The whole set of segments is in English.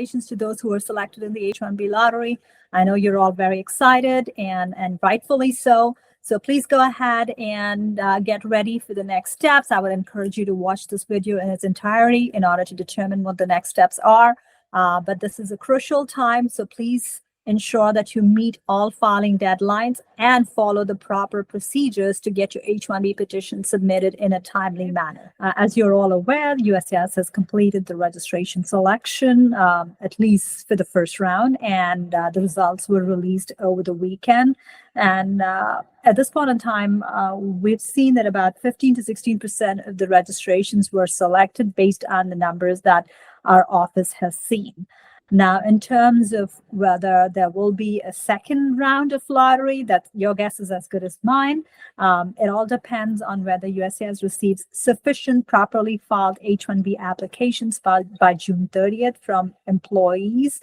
congratulations to those who were selected in the H-1B lottery. I know you're all very excited and rightfully so. So please go ahead and get ready for the next steps. I would encourage you to watch this video in its entirety in order to determine what the next steps are. But this is a crucial time, so please ensure that you meet all filing deadlines and follow the proper procedures to get your H-1B petition submitted in a timely manner. As you're all aware, USCIS has completed the registration selection, at least for the first round, and the results were released over the weekend. And at this point in time, we've seen that about 15 to 16% of the registrations were selected based on the numbers that our office has seen. Now, in terms of whether there will be a second round of lottery, that your guess is as good as mine. It all depends on whether USCIS receives sufficient properly filed H-1B applications by June 30th from employees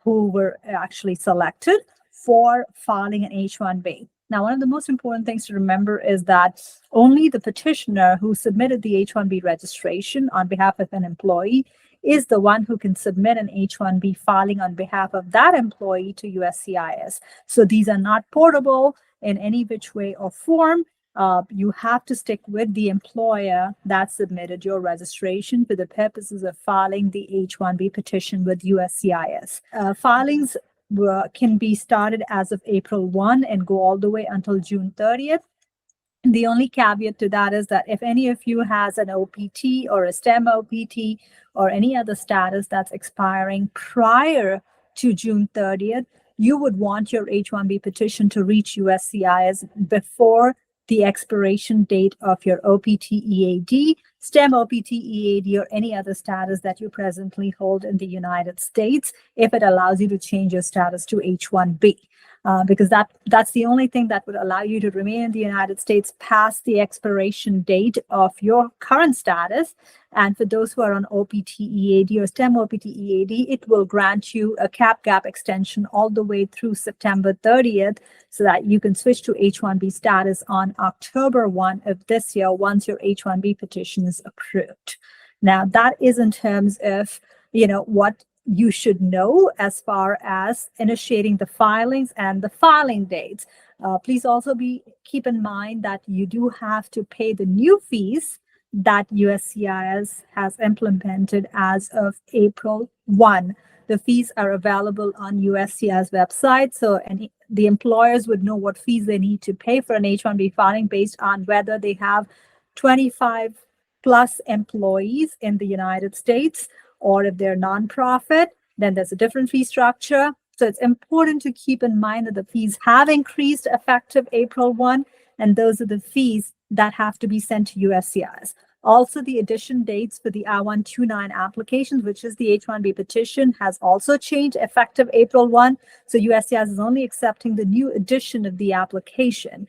who were actually selected for filing an H-1B. Now, one of the most important things to remember is that only the petitioner who submitted the H-1B registration on behalf of an employee is the one who can submit an H-1B filing on behalf of that employee to USCIS. So these are not portable in any which way or form. You have to stick with the employer that submitted your registration for the purposes of filing the H-1B petition with USCIS. Filings can be started as of April 1 and go all the way until June 30th. The only caveat to that is that if any of you has an OPT or a STEM OPT or any other status that's expiring prior to June 30th, you would want your H-1B petition to reach USCIS before the expiration date of your OPT EAD, STEM OPT EAD, or any other status that you presently hold in the United States, if it allows you to change your status to H-1B. Because that's the only thing that would allow you to remain in the United States past the expiration date of your current status. And for those who are on OPT EAD or STEM OPT EAD, it will grant you a cap gap extension all the way through September 30th so that you can switch to H-1B status on October 1 of this year once your H-1B petition is approved. Now, that is in terms of, what you should know as far as initiating the filings and the filing dates. Please also keep in mind that you do have to pay the new fees that USCIS has implemented as of April 1. The fees are available on USCIS website, so the employers would know what fees they need to pay for an H-1B filing based on whether they have 25 plus employees in the United States, or if they're nonprofit, then there's a different fee structure. So it's important to keep in mind that the fees have increased effective April 1, and those are the fees that have to be sent to USCIS. Also, the addition dates for the I-129 applications, which is the H-1B petition, has also changed effective April 1. So USCIS is only accepting the new edition of the application.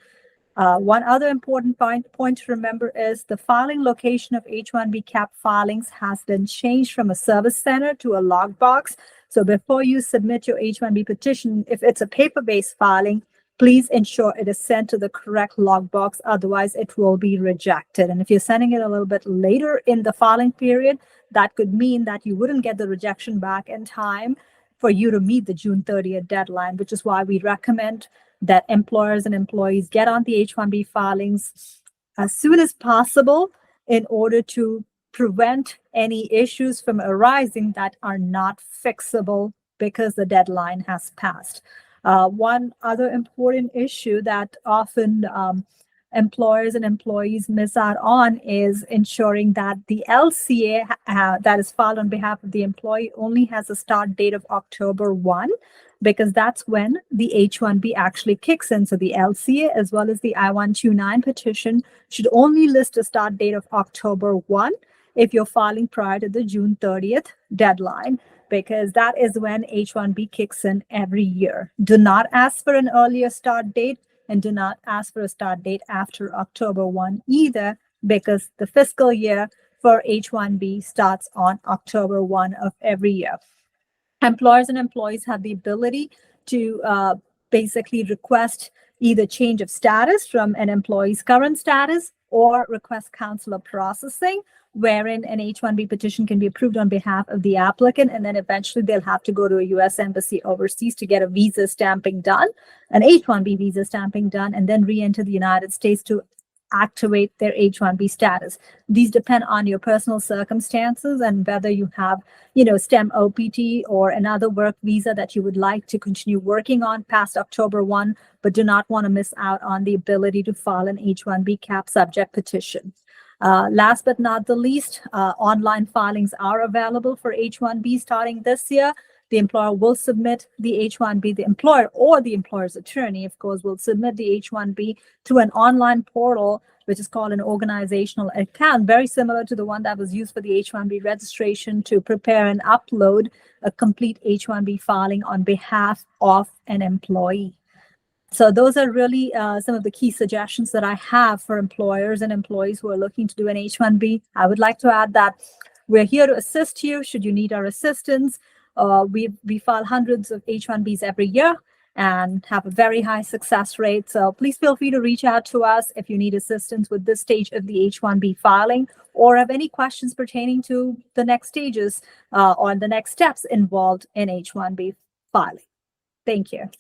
One other important point to remember is the filing location of H-1B cap filings has been changed from a service center to a logbox. So before you submit your H-1B petition, if it's a paper-based filing, please ensure it is sent to the correct logbox, otherwise it will be rejected. And if you're sending it a little bit later in the filing period, that could mean that you wouldn't get the rejection back in time for you to meet the June 30th deadline, which is why we recommend that employers and employees get on the H-1B filings as soon as possible in order to prevent any issues from arising that are not fixable because the deadline has passed. One other important issue that often employers and employees miss out on is ensuring that the LCA that is filed on behalf of the employee only has a start date of October 1, because that's when the H-1B actually kicks in. So the LCA as well as the I-129 petition should only list a start date of October 1 if you're filing prior to the June 30th deadline, because that is when H-1B kicks in every year. Do not ask for an earlier start date, and do not ask for a start date after October 1 either, because the fiscal year for H-1B starts on October 1 of every year. Employers and employees have the ability to basically request either change of status from an employee's current status or request consular processing, wherein an H-1B petition can be approved on behalf of the applicant, and then eventually they'll have to go to a U.S. embassy overseas to get a visa stamping done, an H-1B visa stamping done, and then re-enter the United States to activate their H-1B status. These depend on your personal circumstances and whether you have, STEM OPT or another work visa that you would like to continue working on past October 1, but do not want to miss out on the ability to file an H-1B cap subject petition. Last but not the least, online filings are available for H-1B starting this year. The employer will submit the H-1B, the employer or the employer's attorney, of course, will submit the H-1B through an online portal, which is called an organizational account, very similar to the one that was used for the H-1B registration, to prepare and upload a complete H-1B filing on behalf of an employee. So those are really some of the key suggestions that I have for employers and employees who are looking to do an H-1B. I would like to add that we're here to assist you should you need our assistance. We file hundreds of H-1Bs every year and have a very high success rate. So please feel free to reach out to us if you need assistance with this stage of the H-1B filing or have any questions pertaining to the next stages or the next steps involved in H-1B filing. Thank you.